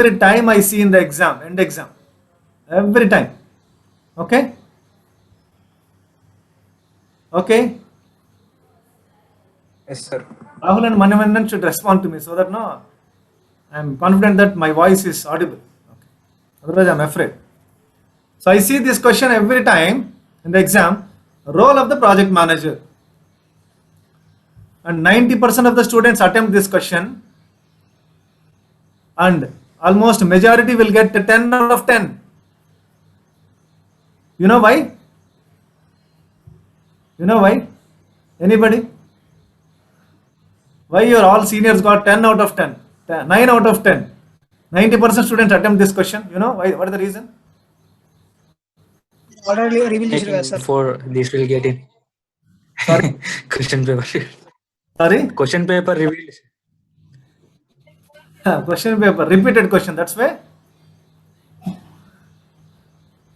every time I see in the exam, end exam. Every time. Okay? Okay? Yes, sir. Rahul and Manivandan should respond to me so that no, I'm confident that my voice is audible. Okay. Otherwise, I'm afraid. So I see this question every time in the exam, role of the project manager. And 90% of the students attempt this question, and almost majority will get 10 out of 10. You know why? You know why? Anybody? Why your all seniors got 10 out of 10? 9 out of 10. 90% students attempt this question. You know why? What is the reason? Already revealed Making చేశారు sir. for this will get in. Sorry? Question paper. Sorry? Question paper revealed. Question paper. Repeated question. That's why.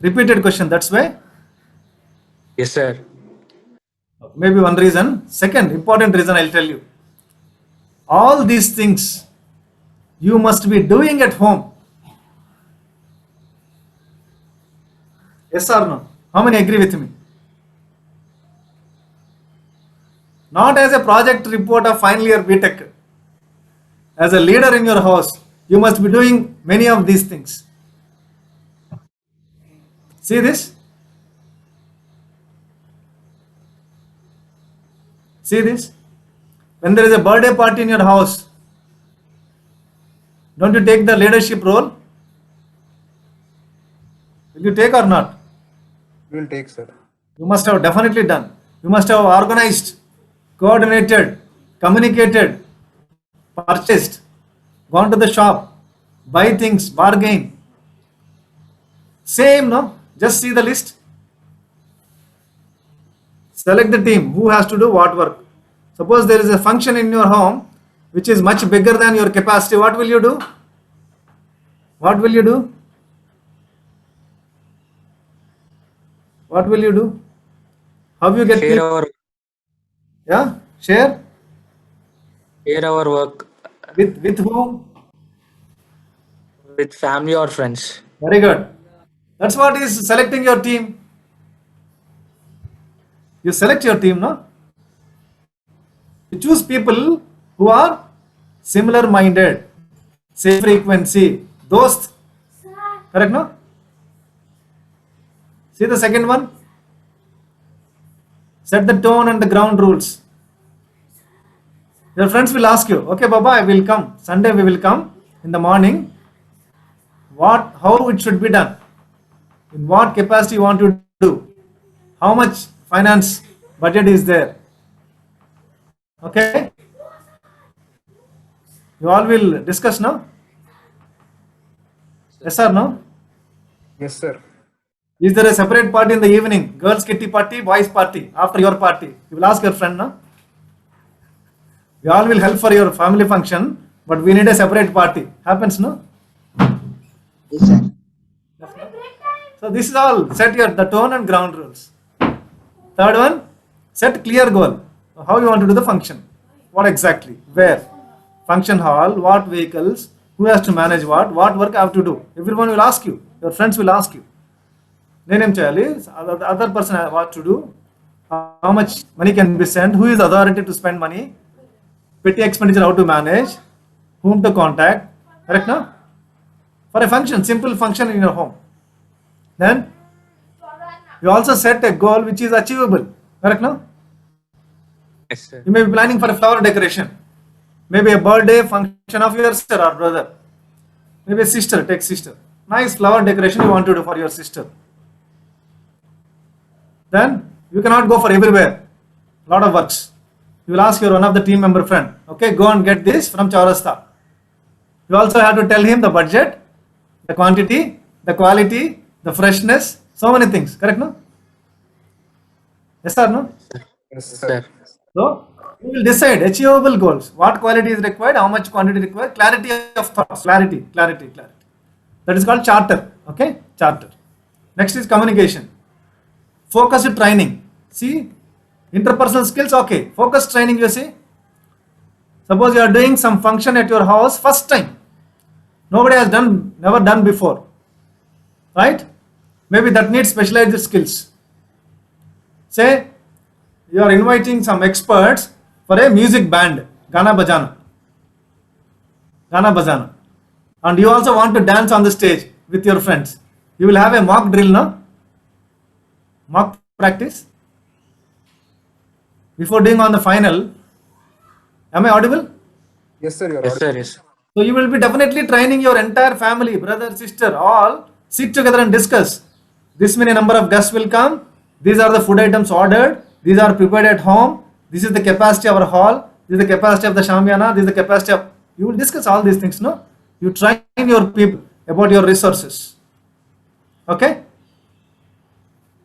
Repeated question. That's why. Yes, sir. Maybe one reason. Second important reason I'll tell you. All these things you must be doing at home. Yes or no? How many agree with me? Not as a project report of final year BTech. As a leader in your house, you must be doing many of these things. See this? See this? When there is a birthday party in your house, don't you take the leadership role? Will you take or not? We will take, sir. You must have definitely done. You must have organized, coordinated, communicated, purchased, gone to the shop, buy things, bargain. Same, no? Just see the list. Select the team who has to do what work. Suppose there is a function in your home which is much bigger than your capacity. What will you do? What will you do? What will you do? How you get Share people? our Yeah? Share? work With whom? with family or friends. Very good. That's what is selecting your team. You select your team, no? You choose people who are similar minded, same frequency, dost. Correct, no? See the second one? Set the tone and the ground rules. Your friends will ask you, okay, Baba, I will come. Sunday we will come in the morning. How it should be done? In what capacity you want to do? How much finance budget is there? Okay? You all will discuss, no? Yes or no? Yes, sir. Is there a separate party in the evening? Girls kitty party, boys party, after your party? You will ask your friend, no? We all will help for your family function, but we need a separate party. Happens, no? Yes, sir. So this is all. Set the tone and ground rules. Third one, set clear goal. How you want to do the function? What exactly? Where? Function hall, what vehicles, who has to manage what work I have to do. Everyone will ask you. Your friends will ask you. Nenem chayali, other person what to do, how much money can be sent, who is authority to spend money, petty expenditure how to manage, whom to contact, correct now? For a function, simple function in your home. Then you also set a goal which is achievable, correct now? Yes, sir. You may be planning for a flower decoration, maybe a birthday function of your sister or brother, maybe a sister, take sister. Nice flower decoration you want to do for your sister. Then you cannot go for everywhere. Lot of works. You will ask your one of the team member friend, okay, go and get this from Chaurasta. You also have to tell him the budget, the quantity, the quality, the freshness, so many things. Correct, no? Yes or no? Yes, Yes, sir. sir. So you will decide achievable goals. What quality is required, how much quantity required, clarity of thoughts, clarity. That is called charter. Okay, charter. Next is communication. Focused training. See, interpersonal skills, okay. Focused training, you see. Suppose you are doing some function at your house first time. Nobody has never done before, right? Maybe that needs specialized skills. Say you are inviting some experts for a music band, Gana Bajana, and you also want to dance on the stage with your friends. You will have a mock drill, no? Mock practice before doing on the final. Am I audible? Yes, sir. You're Yes, audible. sir. Yes. So you will be definitely training your entire family, brother, sister, all sit together and discuss. This many number of guests will come. These are the food items ordered. These are prepared at home. This is the capacity of our hall. This is the capacity of the Shamiana. This is the capacity of. You will discuss all these things, no? You train your people about your resources. Okay?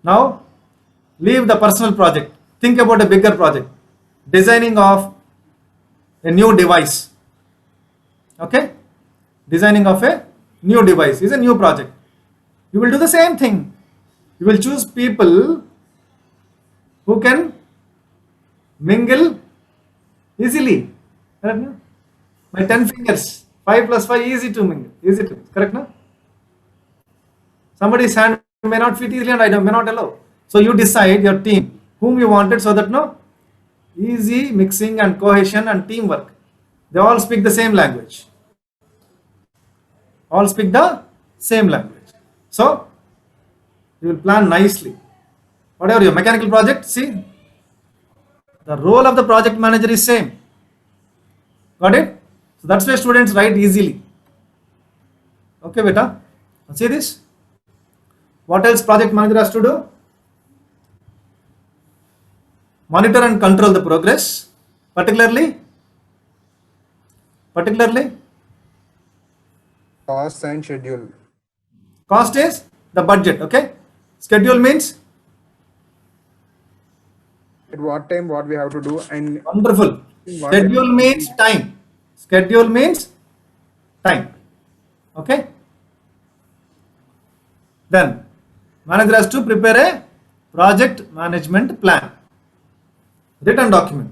Now, leave the personal project. Think about a bigger project. Designing of a new device. Okay? Designing of a new device is a new project. You will do the same thing. You will choose people who can mingle easily. Correct? No? By 10 fingers. 5 plus 5 easy to mingle. Easy to. Correct? No? Somebody's hand may not fit easily and I may not allow. So you decide your team whom you wanted so that no easy mixing and cohesion and teamwork. They all speak the same language. All speak the same language. So you will plan nicely. Whatever your mechanical project, see the role of the project manager is same. Got it? So that's why students write easily. Okay, beta. See this? What else project manager has to do? Monitor and control the progress, particularly Cost and schedule. cost is the budget. Okay, schedule means At what time, what we have to do, and wonderful. Schedule means time. Schedule means time. Okay. Then manager has to prepare a project management plan, written document.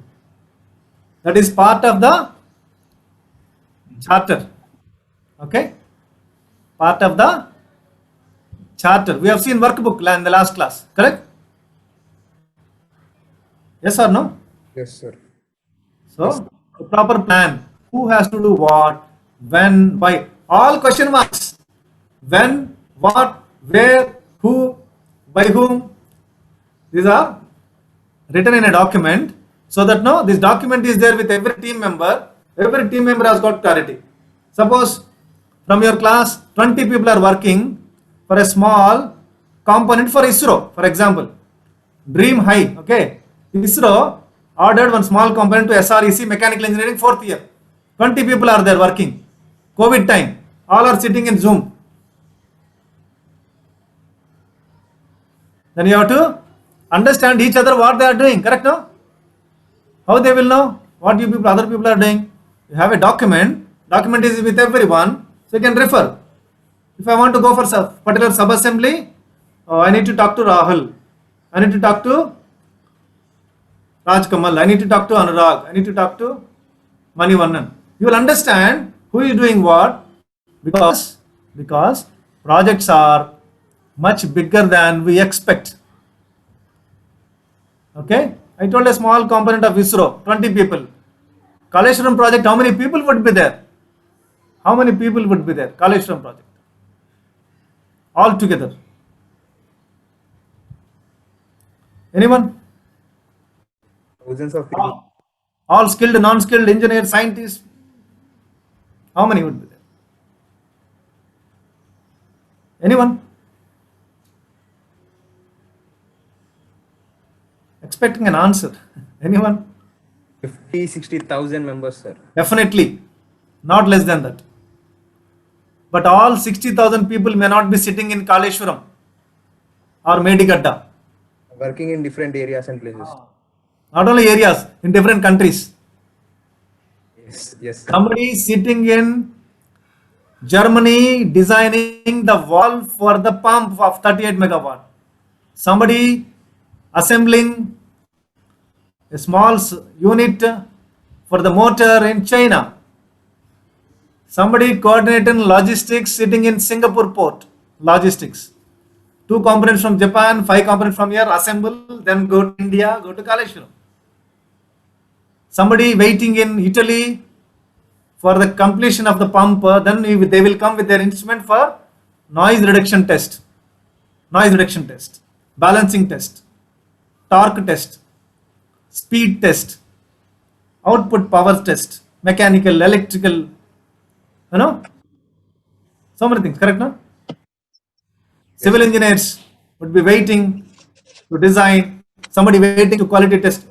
That is part of the charter. Okay. Part of the charter. We have seen workbook in the last class. Correct? Yes or no? yes, sir. So, a proper plan. Who has to do what, when, why. All question marks. When, what, where, who, by whom. These are written in a document so that no, this document is there with every team member. Every team member has got clarity. Suppose from your class 20 people are working for a small component for ISRO, for example. Dream High, okay. ISRO ordered one small component to SREC Mechanical Engineering 4th year. 20 people are there working. COVID time. All are sitting in Zoom. Then you have to understand each other what they are doing. Correct, no? How they will know what you people, other people are doing? You have a document. Document is with everyone, so you can refer. If I want to go for particular sub assembly, I need to talk to Rahul. I need to talk to Raj Kamal. I need to talk to Anurag. I need to talk to Manivannan. You will understand who is doing what because projects are much bigger than we expect. Okay, I told a small component of ISRO, 20 people. Kaleshwaram project, how many people would be there? How many people would be there? Kaleshwaram project. All together. Anyone? Thousands of people. All skilled, non-skilled, engineers, scientists. How many would be there? Anyone? Expecting an answer. Anyone? 50,000-60,000 members, sir. Definitely. Not less than that. But all 60,000 people may not be sitting in Kaleshwaram or Medigadda. Working in different areas and places. Not only areas, in different countries. Yes, yes, sir. Somebody is sitting in Germany designing the valve for the pump of 38 megawatt. Somebody assembling a small unit for the motor in China. Somebody coordinating logistics sitting in Singapore port. Logistics. 2 components from Japan, 5 components from here, assemble, then go to India, go to Kaleshwaram. Somebody waiting in Italy for the completion of the pump, then they will come with their instrument for noise reduction test, balancing test, torque test, speed test, output power test, mechanical, electrical, so many things, correct? No? Civil engineers would be waiting to design, somebody waiting to quality test.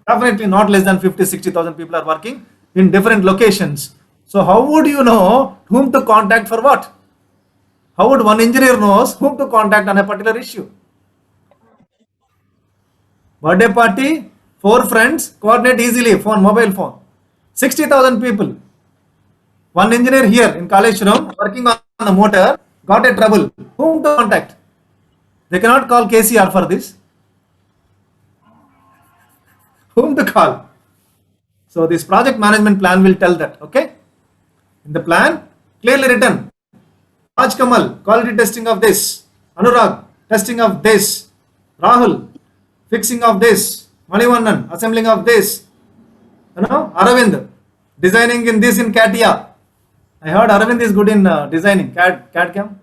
Definitely not less than 50, 60,000 people are working in different locations. So how would you know whom to contact for what? How would one engineer knows whom to contact on a particular issue? Birthday party, 4 friends, coordinate easily, mobile phone. 60,000 people. One engineer here in Kaleshwaram working on the motor got a trouble. Whom to contact? They cannot call KCR for this. Whom to call? So this project management plan will tell that, okay? In the plan, clearly written, Raj Kamal, quality testing of this, Anurag, testing of this, Rahul, fixing of this, Manivannan, assembling of this, Aravind, designing in this in CATIA. I heard Aravind is good in designing, CAD CAM.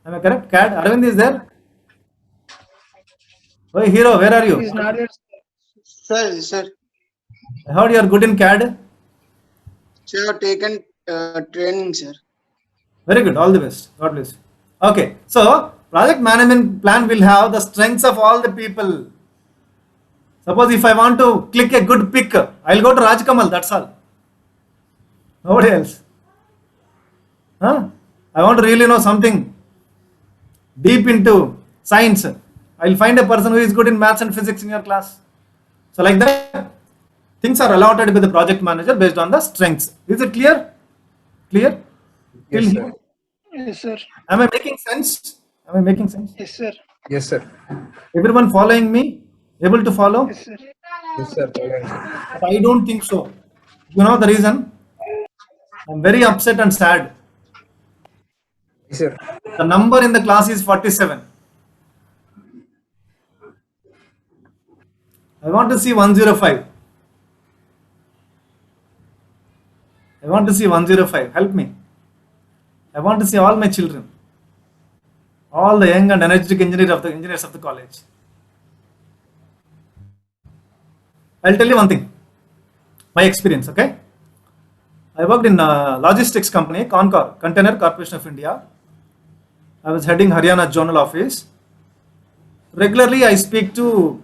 Am I correct? CAD, Aravind is there? Oh, hero, where are you? He's not there. Sir, I heard you are good in CAD. sir, have taken training, sir. Very good. All the best. God bless you. Okay. So, project management plan will have the strengths of all the people. Suppose if I want to click a good pick, I'll go to Raj Kamal. That's all. Nobody else. Huh? I want to really know something deep into science. I'll find a person who is good in maths and physics in your class. So, like that, things are allotted by the project manager based on the strengths. Is it clear? Clear? Till Yes, here? sir. Yes, sir. Am I making sense? Am I making sense? Yes, sir. Yes, sir. Everyone following me? Able to follow? Yes, sir. Yes, sir. Following, sir. But I don't think so. You know the reason? I'm very upset and sad. Yes, sir. The number in the class is 47. I want to see 105. I want to see 105. Help me. I want to see all my children. All the young and energetic engineers of the college. I'll tell you one thing. My experience, okay? I worked in a logistics company, Concor, Container Corporation of India. I was heading Haryana Zonal Office. Regularly, I speak to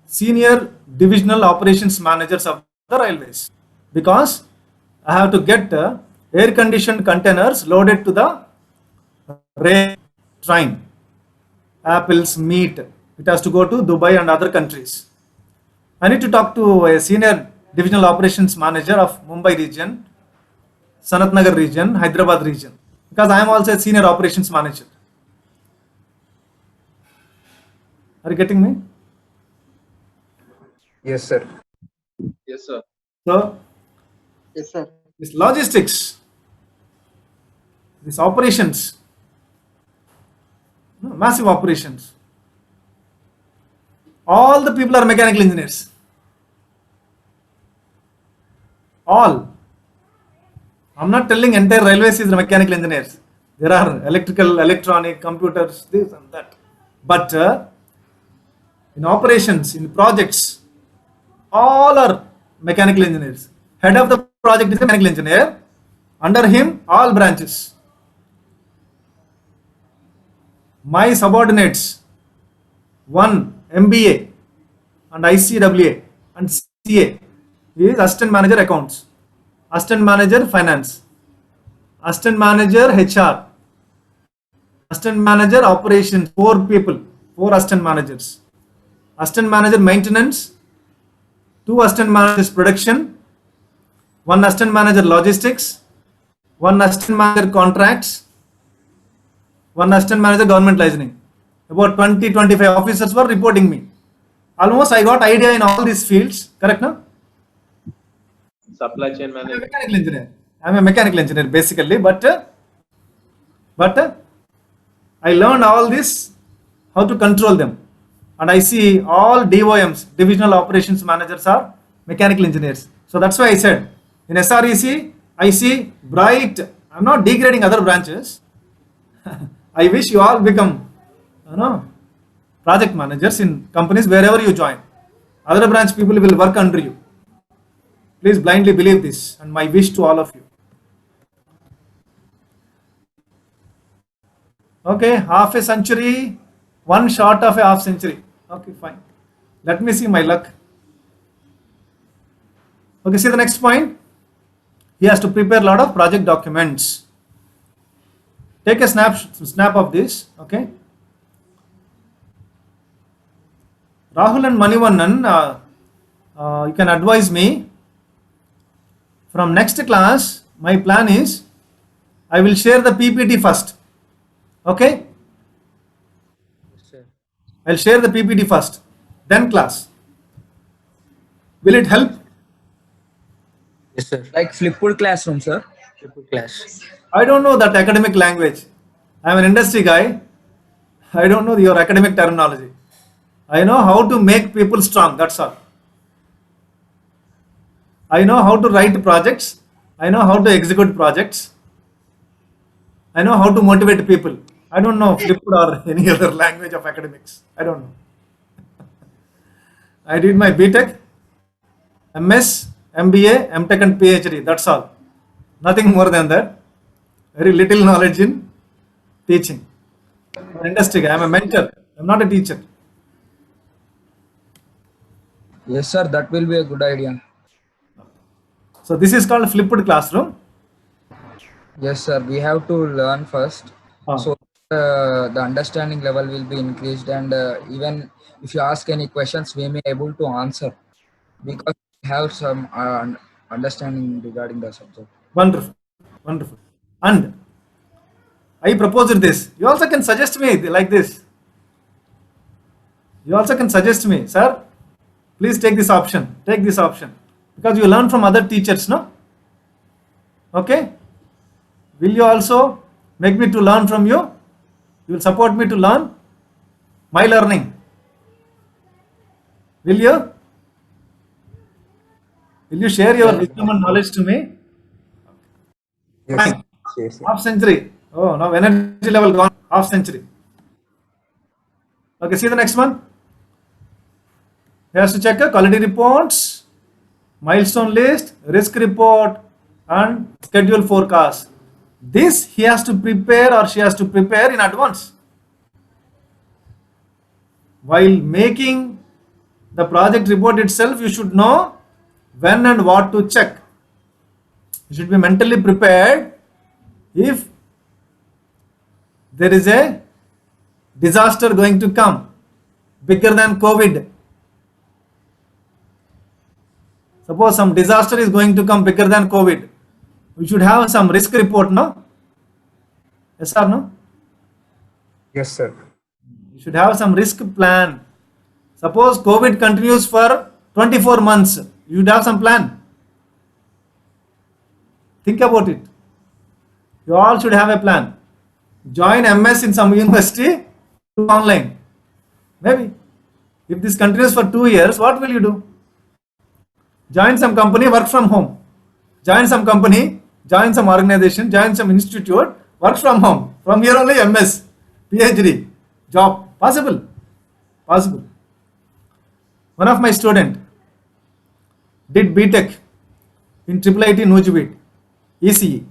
senior divisional operations managers of the railways because I have to get air-conditioned containers loaded to the rail train. Apples, meat. It has to go to Dubai and other countries. I need to talk to a senior divisional operations manager of Mumbai region, Sanat Nagar region, Hyderabad region, because I am also a senior operations manager. Are you getting me? Yes, sir. Yes, sir. So, Yes, sir. this logistics, these operations, massive operations, all the people are mechanical engineers. All. I'm not telling entire railways is mechanical engineers. There are electrical, electronic, computers, this and that. But in operations, in projects, all are mechanical engineers. Head of the project is a mechanical engineer. Under him, all branches. My subordinates, one MBA and ICWA and CA is assistant manager accounts, assistant manager finance, assistant manager HR, assistant manager operations, 4 people, 4 assistant managers, assistant manager maintenance, 2 assistant managers production, 1 assistant manager logistics, 1 assistant manager contracts, 1 assistant manager government licensing. About 20-25 officers were reporting me. Almost I got idea in all these fields, correct now? Supply chain I'm a manager. mechanical engineer. I'm a mechanical engineer basically, but I learned all this, how to control them. And I see all DOMs, divisional operations managers, are mechanical engineers. So that's why I said in SREC, I see bright, I'm not degrading other branches. I wish you all become, project managers in companies wherever you join. Other branch people will work under you. Please blindly believe this, and my wish to all of you. Okay, half a century, one short of a half century. Okay, fine. Let me see my luck. Okay, see the next point. He has to prepare a lot of project documents. Take a snap of this. Okay. Rahul and Manivannan, you can advise me. From next class, my plan is I will share the PPT first. Okay? Yes, sir. I'll share the PPT first, then class. Will it help? Yes, sir. Like Flipboard classroom, sir. Triple class. I don't know that academic language. I'm an industry guy. I don't know your academic terminology. I know how to make people strong, that's all. I know how to write projects. I know how to execute projects. I know how to motivate people. I don't know Flipboard or any other language of academics. I don't know. I did my BTech, MS, MBA, MTech and PhD. That's all. Nothing more than that. Very little knowledge in teaching. I'm an industry guy. I'm a mentor. I'm not a teacher. Yes, sir. That will be a good idea. So this is called flipped classroom. Yes, sir. We have to learn first, Ah. so the understanding level will be increased, and even if you ask any questions, we may able to answer because we have some understanding regarding the subject. Wonderful. Wonderful. And I proposed this. You also can suggest me like this. You also can suggest me, sir, please take this option. Take this option. Because you learn from other teachers, no? Okay? Will you also make me to learn from you? You will support me to learn my learning. Will you? Will you share your wisdom and knowledge to me? Yes. Fine. Yes, sir. Half century. Oh, now energy level gone. Half century. Okay, see the next one. He has to check a quality reports, milestone list, risk report, and schedule forecast. This he has to prepare or she has to prepare in advance. While making the project report itself, you should know when and what to check. You should be mentally prepared if there is a disaster going to come bigger than COVID. Suppose some disaster is going to come bigger than COVID. We should have some risk report, no? Yes or no? Yes, sir. You should have some risk plan. Suppose COVID continues for 24 months. You should have some plan. Think about it. You all should have a plan. Join MS in some university, do online. Maybe. If this continues for 2 years, what will you do? Join some company, work from home. Join some company, join some organization, join some institute, work from home. From here only MS, PhD, job. Possible. Possible. One of my student did BTech in IIIT Nujibid, ECE.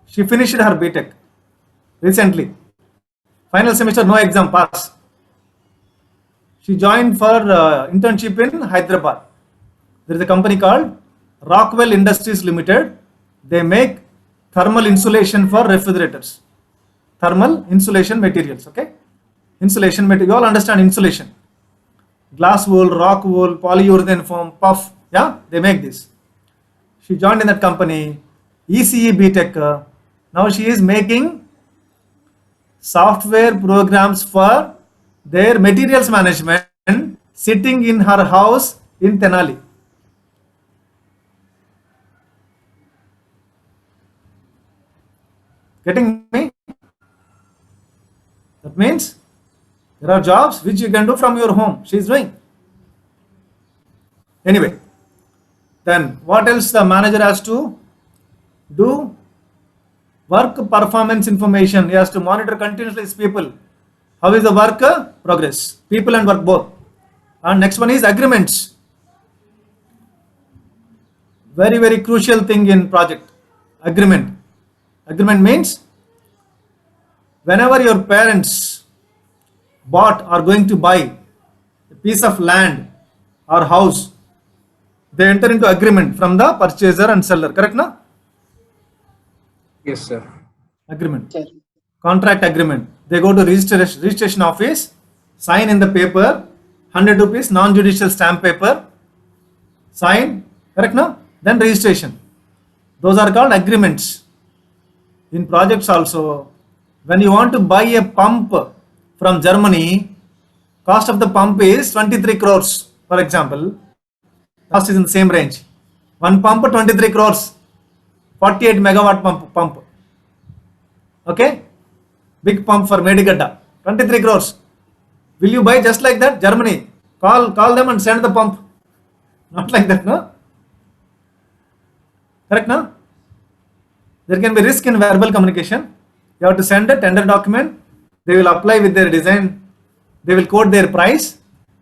She finished her BTech recently. Final semester, no exam, pass. She joined for internship in Hyderabad. There is a company called Rockwell Industries Limited. They make thermal insulation for refrigerators. Thermal insulation materials, okay? Insulation material, you all understand insulation. Glass wool, rock wool, polyurethane foam, puff, yeah? They make this. She joined in that company, ECE BTech. Now she is making software programs for their materials management sitting in her house in Tenali. Getting me? That means there are jobs which you can do from your home. She is doing. Anyway, then what else the manager has to do? Work performance information. He has to monitor continuously his people. How is the work progress? People and work both. And next one is agreements. Very, very crucial thing in project. Agreement. Agreement means whenever your parents bought or going to buy a piece of land or house, they enter into agreement from the purchaser and seller. Correct, no? Yes, sir. Agreement. Sir. Contract agreement. They go to registration office, sign in the paper, 100 rupees non-judicial stamp paper, sign, correct, no? Then registration. Those are called agreements. In projects also, when you want to buy a pump from Germany, cost of the pump is 23 crores, for example. Cost is in the same range. One pump 23 crores, 48 megawatt pump. Okay, big pump for Medigadda, 23 crores. Will you buy just like that? Germany, call them and send the pump. Not like that, no? Correct, no? There can be risk in verbal communication. You have to send a tender document. They will apply with their design. They will quote their price.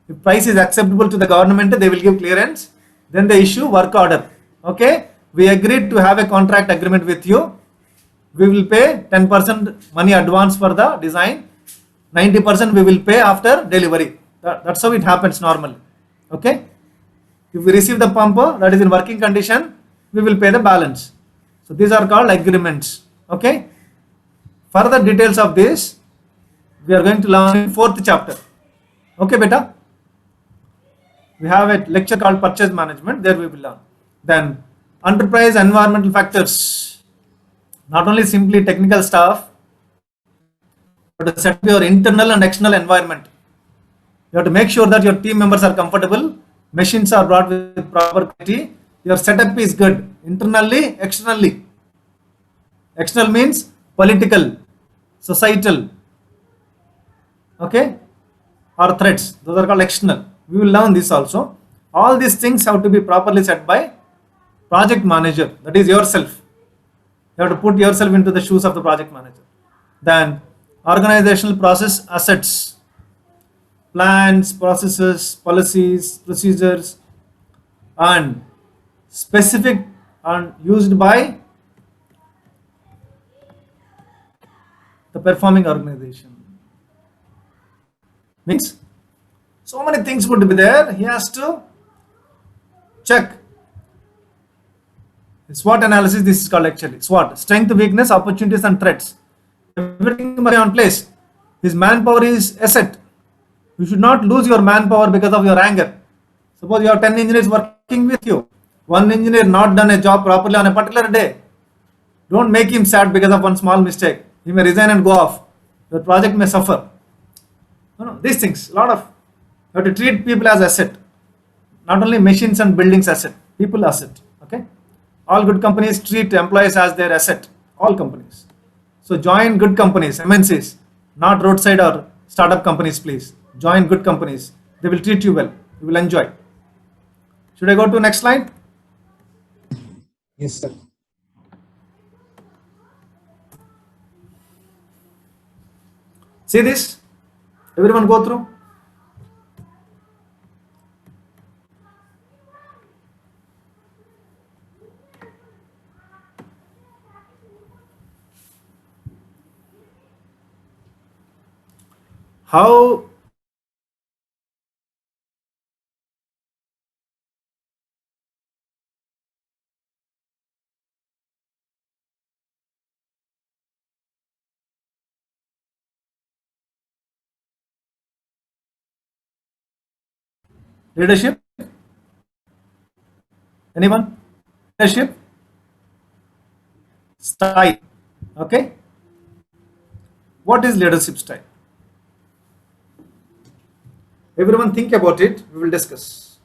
If price is acceptable to the government, they will give clearance. Then they issue work order. Okay, we agreed to have a contract agreement with you. We will pay 10% money advance for the design. 90% we will pay after delivery. That's how it happens normally. Okay. If we receive the pump that is in working condition, we will pay the balance. So these are called agreements. Okay. Further details of this we are going to learn in 4th chapter. Okay, beta. We have a lecture called purchase management. There we will learn. Then enterprise environmental factors. Not only simply technical stuff, but to set up your internal and external environment. You have to make sure that your team members are comfortable, machines are brought with proper quality, your setup is good, internally, externally. External means political, societal, okay, or threats. Those are called external. We will learn this also. All these things have to be properly set by project manager, that is yourself. You have to put yourself into the shoes of the project manager. Then organizational process assets, plans, processes, policies, procedures, and specific and used by the performing organization. Means so many things would be there. He has to check. SWOT analysis, this is called actually SWOT, strength, weakness, opportunities and threats. Everything must be on place. His manpower is asset. You should not lose your manpower because of your anger. Suppose you have 10 engineers working with you. One engineer not done a job properly on a particular day. Don't make him sad because of one small mistake. He may resign and go off. Your project may suffer. No, these things, a lot of, you have to treat people as asset. Not only machines and buildings asset, people asset. Okay. All good companies treat employees as their asset. All companies. So join good companies, MNCs, not roadside or startup companies, please. Join good companies. They will treat you well. You will enjoy. Should I go to next slide? Yes, sir. See this? Everyone go through. How leadership? Anyone? Leadership style. Okay. What is leadership style? Everyone think about it. We will discuss.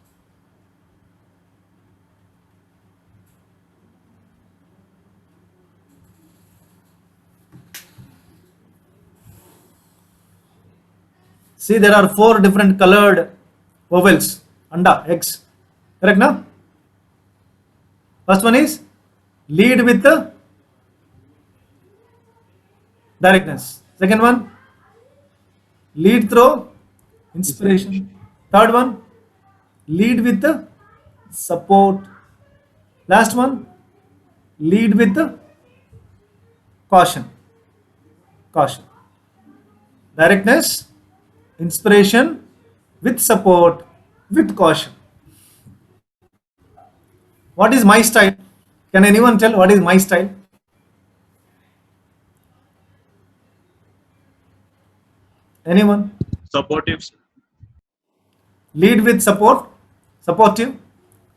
See, there are 4 different colored vowels. Anda, eggs. Correct, now? First one is lead with the directness. Second one, lead through inspiration. Third one, lead with the support. Last one, lead with the caution. Caution. Directness, inspiration, with support, with caution. What is my style? Can anyone tell what is my style? Anyone? Supportive. Lead with support, supportive,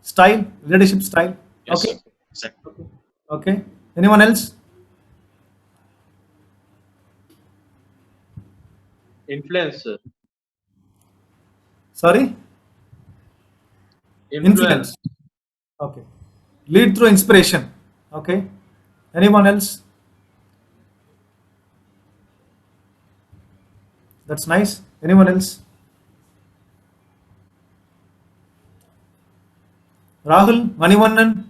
style, leadership style. Yes. Okay. Exactly. Okay. Anyone else? Influencer. Sorry? Influence. Okay. Lead through inspiration. Okay. Anyone else? That's nice. Anyone else? Rahul, Manivannan,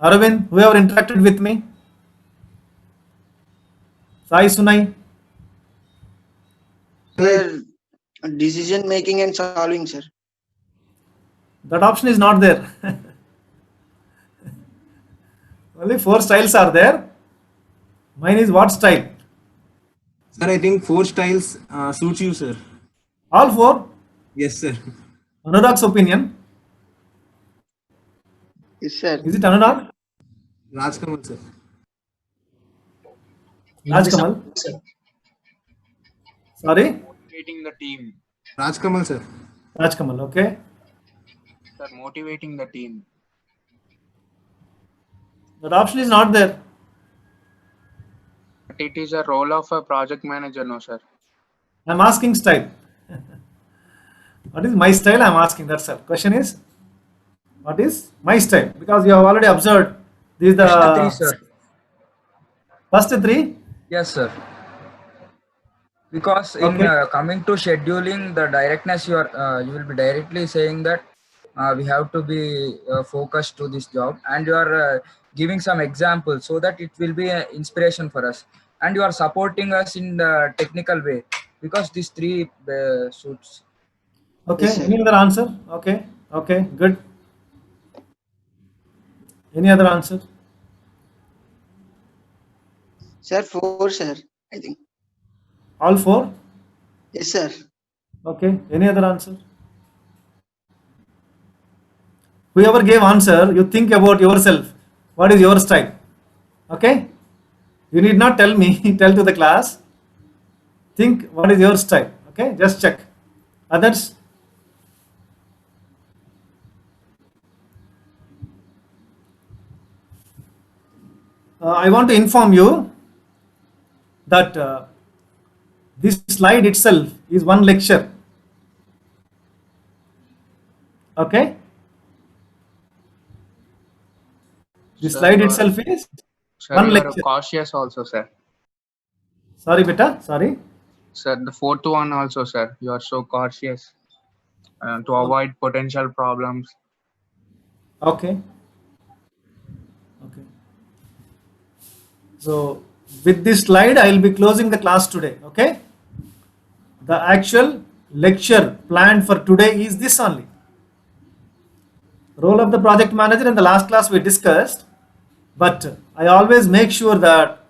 Aravind, whoever interacted with me? Sai Sunai? Sir, decision making and solving, sir. That option is not there. Only 4 styles are there. Mine is what style? Sir, I think 4 styles suits you, sir. All 4? Yes, sir. Anurag's opinion. Yes, sir. Is it Anurag? Rajkamal, sir. Rajkamal? Sorry? Motivating the team. Rajkamal, sir. Rajkamal, okay. Sir, motivating the team. That option is not there. But it is a role of a project manager, no, sir. I'm asking style. What is my style? I'm asking. That's all. Question is, what is my style? Because you have already observed these First the 3, sir. first 3. Yes, sir. Because in Okay. coming to scheduling the directness, you will be directly saying that we have to be focused to this job, and you are giving some examples so that it will be an inspiration for us, and you are supporting us in the technical way, because these 3 suits. Okay. Yes, sir. Any other answer? Okay. Okay. Good. Any other answer? Sir, 4, sir. I think. All 4? Yes, sir. Okay. Any other answer? Whoever gave answer, you think about yourself. What is your style? Okay. You need not tell me. Tell to the class. Think what is your style. Okay. Just check. Others? I want to inform you that this slide itself is one lecture. Okay? The Sir, slide you are, itself is sir, one you are lecture. cautious also, sir. Sorry, beta. Sorry. Sir, the 4th one also, sir. You are so cautious to avoid potential problems. Okay. Okay. So, with this slide, I will be closing the class today. Okay? The actual lecture planned for today is this only. Role of the project manager in the last class we discussed, but I always make sure that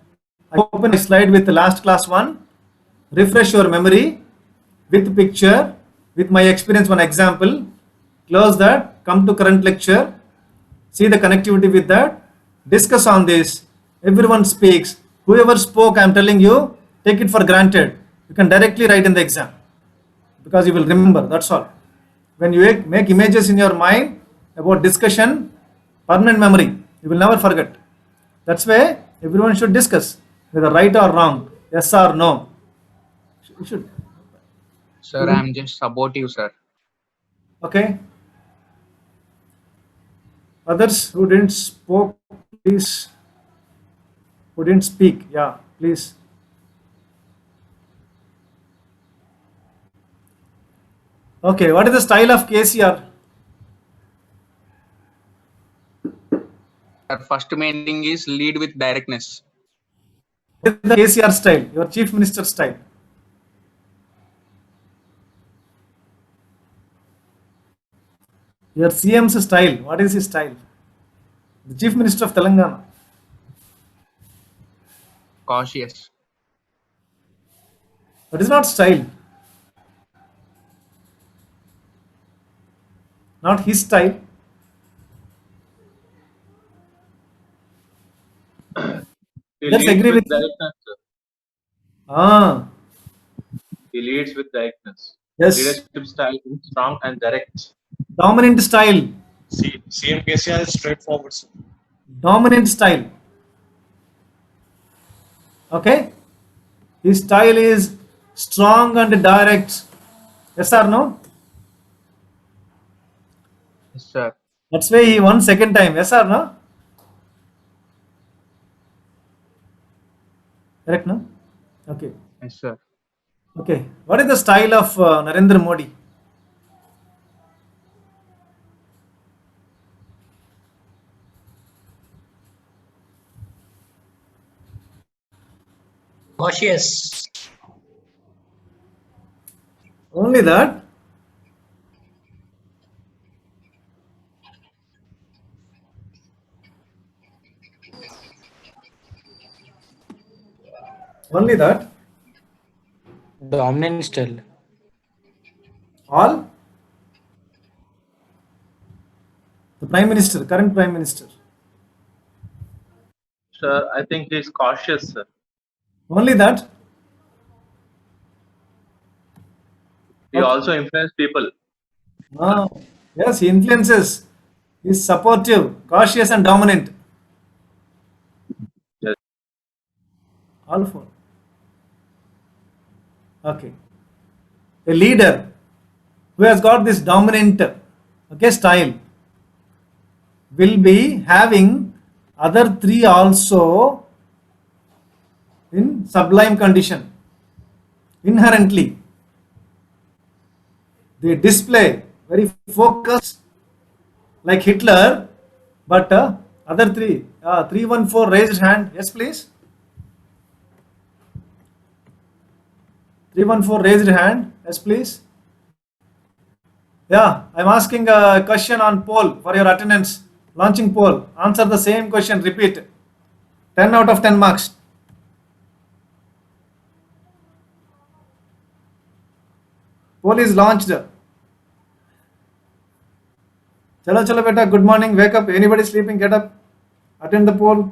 I open a slide with the last class one, refresh your memory with picture, with my experience one example, close that, come to current lecture, see the connectivity with that, discuss on this, everyone speaks, whoever spoke I am telling you, take it for granted, you can directly write in the exam because you will remember, that's all. When you make images in your mind about discussion, permanent memory, you will never forget. That's why everyone should discuss whether right or wrong, yes or no. You should. Sir, I am just supportive, sir. Okay. Others who didn't spoke, please. Who didn't speak, yeah, please. Okay, what is the style of KCR? Our first main thing is lead with directness. What is the KCR style? Your chief minister style. Your CM's style. What is his style? The chief minister of Telangana. Cautious. That is not style. Not his style. He Let's leads agree with with you. directness, sir. Ah, He leads with directness. yes. Leadership style is strong and direct. Dominant style. CMKCR is straightforward, sir. Dominant style. Okay. His style is strong and direct. Yes or no? Yes, sir. That's why he won second time. Yes or no? Correct, no? Okay. Yes, sir. Okay. What is the style of Narendra Modi? Cautious. Only that. Only that. Dominant style. All the prime minister, current prime minister. Sir, I think he is cautious, sir. Only that. He Okay. also influences people. Ah, yes, he influences. He's supportive, cautious, and dominant. Yes. All four. Okay. A leader who has got this dominant style will be having other three also in sublime condition. Inherently, they display very focused like Hitler, but other three, 314 raised hand. Yes, please. 314 raised hand. Yes, please. Yeah, I'm asking a question on poll for your attendance. Launching poll. Answer the same question. Repeat. 10 out of 10 marks. Poll is launched. Chalo chalo beta. Good morning. Wake up. Anybody sleeping? Get up. Attend the poll.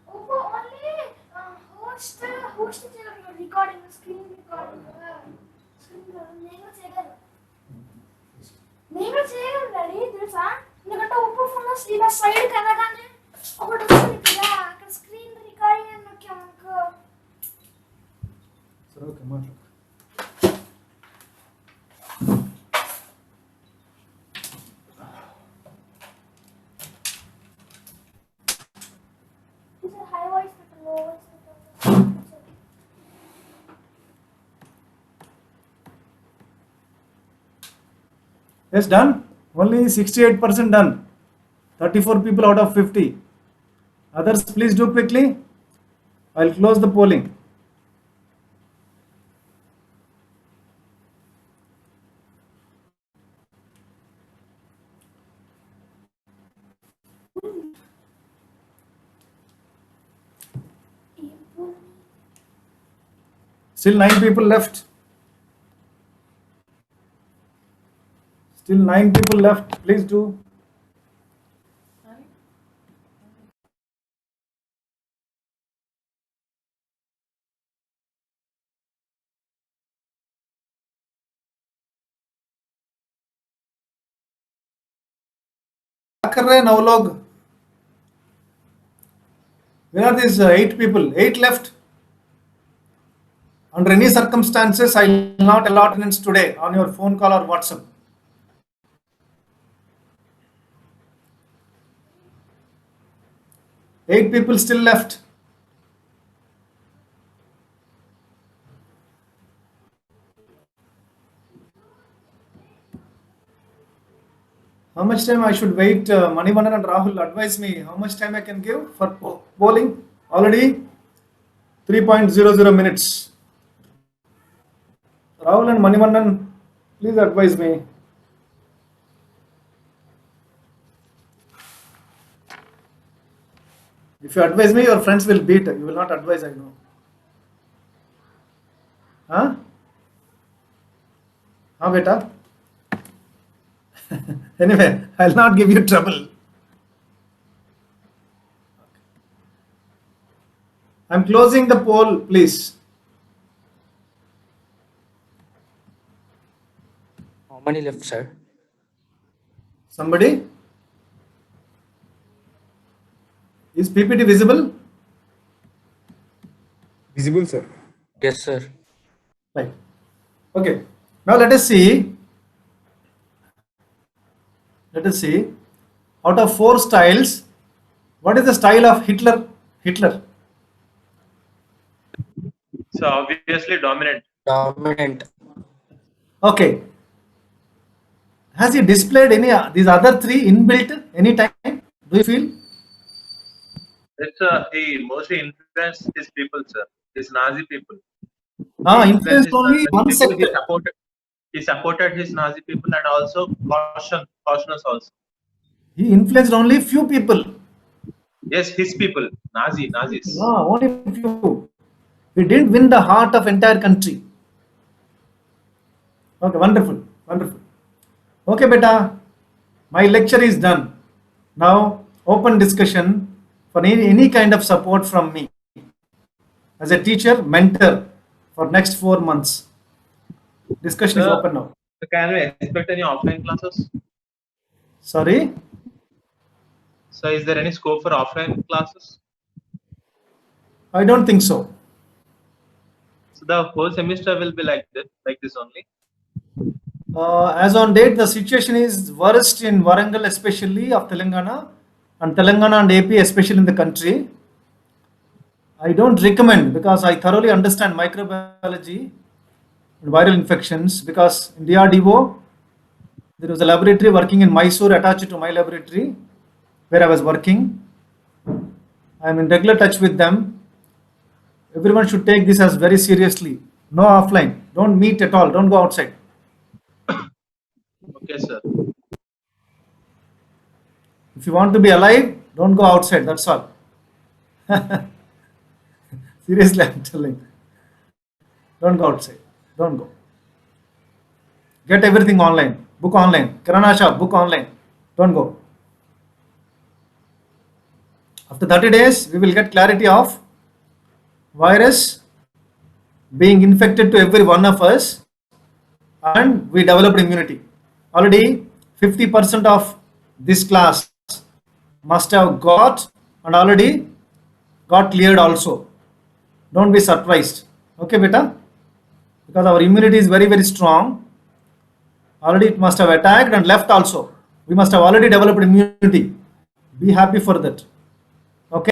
Oppo only host recording screen recording నేను చేయగలను daddy తెలుసా ఎందుకంటే Oppo phone లో ఇలా side కనగానే ఒకటి వస్తుంది కదా అక్కడ స్క్రీన్ రికార్డింగ్ అని నొక్కాం అనుకో సరే ఓకే మాట్లాడు. హై వాయిస్ పెట్టు లో వాయిస్ పెట్టు Yes, done. Only 68% done. 34 people out of 50. Others, please do quickly. I'll close the polling. Still 9 people left. Still 9 people left. Please do. क्या कर रहे हैं 9 लोग? Where are these 8 people? 8 left. Under any circumstances, I will not allow attendance today on your phone call or WhatsApp. Eight people still left. How much time I should wait? Manivandan and Rahul, advise me. How much time I can give for polling? Already 3.00 minutes. Rahul and Manivandan, please advise me. If you advise me, your friends will beat. You will not advise, I know. Huh? Huh, beta? Anyway, I'll not give you trouble. I'm closing the poll, please. How many left, sir? Somebody? Is PPT visible? Visible, sir. Yes, sir. Right. Okay. Now let us see. Let us see. Out of 4 styles, what is the style of Hitler? Hitler. So obviously dominant. Dominant. Okay. Has he displayed any these other 3 inbuilt any time? Do you feel? It's he mostly influenced his people, sir. His Nazi people. Influenced only one He sector. supported his Nazi people and also cautioners also. He influenced only few people. Yes, his people, Nazis. Only few. He didn't win the heart of entire country. Okay, wonderful, wonderful. Okay, beta, my lecture is done. Now, open discussion for any kind of support from me as a teacher, mentor for next 4 months. Discussion is Sir. open now. So can we expect any offline classes? Sorry? So is there any scope for offline classes? I don't think so. So the whole semester will be like this only. As on date, the situation is worst in Warangal, especially of Telangana, and Telangana and AP, especially in the country. I don't recommend because I thoroughly understand microbiology and viral infections because in DRDO, there was a laboratory working in Mysore attached to my laboratory where I was working. I am in regular touch with them. Everyone should take this as very seriously. No offline. Don't meet at all. Don't go outside. Okay, sir. If you want to be alive, don't go outside. That's all. Seriously, I'm telling. Don't go outside. Don't go. Get everything online. Book online. Kirana shop, book online. Don't go. After 30 days, we will get clarity of virus being infected to every one of us and we developed immunity. Already 50% of this class must have got and already got cleared also. Don't be surprised. Okay, beta? Because our immunity is very, very strong. Already it must have attacked and left also. We must have already developed immunity. Be happy for that.